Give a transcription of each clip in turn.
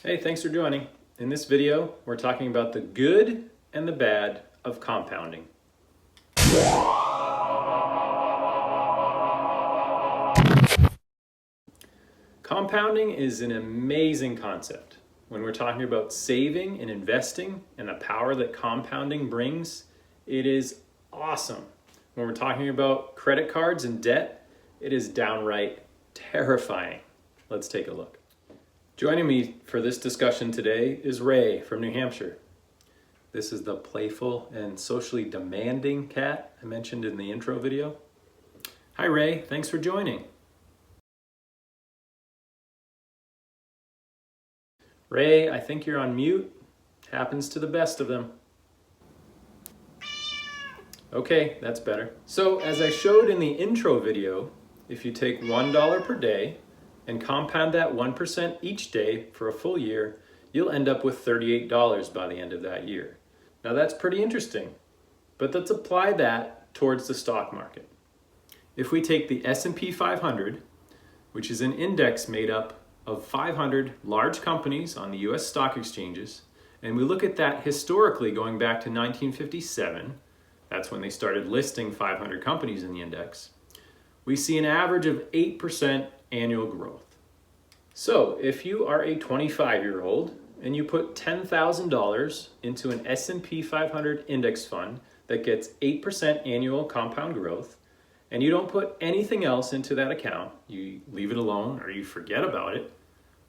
Hey, thanks for joining. In this video, we're talking about the good and the bad of compounding. Compounding is an amazing concept. When we're talking about saving and investing and the power that compounding brings, it is awesome. When we're talking about credit cards and debt, it is downright terrifying. Let's take a look. Joining me for this discussion today is Ray from New Hampshire. This is the playful and socially demanding cat I mentioned in the intro video. Hi Ray, thanks for joining. Ray, I think you're on mute. Happens to the best of them. Okay, that's better. So as I showed in the intro video, if you take $1 per day and compound that 1% each day for a full year, you'll end up with $38 by the end of that year. Now that's pretty interesting, but let's apply that towards the stock market. If we take the S&P 500, which is an index made up of 500 large companies on the US stock exchanges, and we look at that historically going back to 1957, that's when they started listing 500 companies in the index, we see an average of 8% annual growth. So if you are a 25-year-old and you put $10,000 into an S&P 500 index fund that gets 8% annual compound growth, and you don't put anything else into that account, you leave it alone or you forget about it,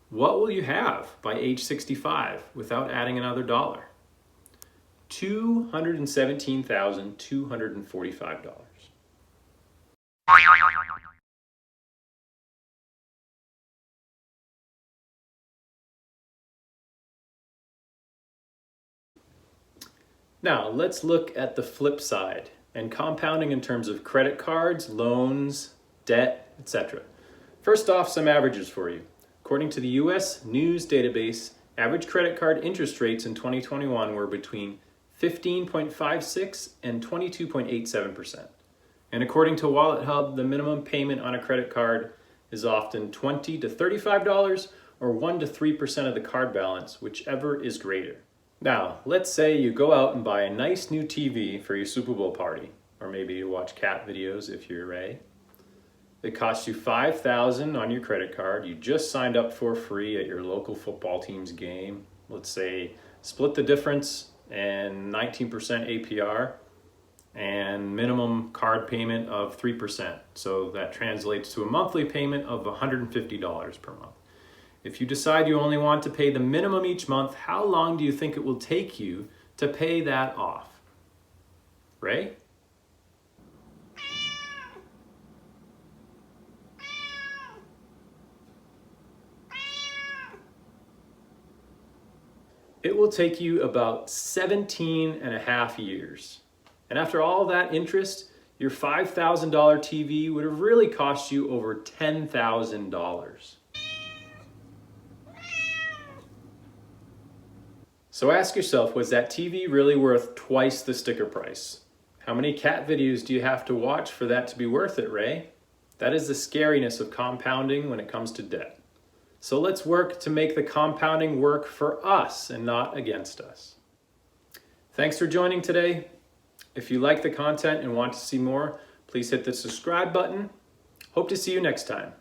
what will you have by age 65 without adding another dollar? $217,245. Now, let's look at the flip side and compounding in terms of credit cards, loans, debt, etc. First off, some averages for you. According to the US News database, average credit card interest rates in 2021 were between 15.56 and 22.87%. And according to Wallet Hub, the minimum payment on a credit card is often $20 to $35 or 1 to 3% of the card balance, whichever is greater. Now, let's say you go out and buy a nice new TV for your Super Bowl party, or maybe you watch cat videos if you're Ray. It costs you $5,000 on your credit card. You just signed up for free at your local football team's game. Let's say split the difference and 19% APR and minimum card payment of 3%. So that translates to a monthly payment of $150 per month. If you decide you only want to pay the minimum each month, how long do you think it will take you to pay that off? Ray? It will take you about 17 and a half years. And after all that interest, your $5,000 TV would have really cost you over $10,000. So ask yourself, was that TV really worth twice the sticker price? How many cat videos do you have to watch for that to be worth it, Ray? That is the scariness of compounding when it comes to debt. So let's work to make the compounding work for us and not against us. Thanks for joining today. If you like the content and want to see more, please hit the subscribe button. Hope to see you next time.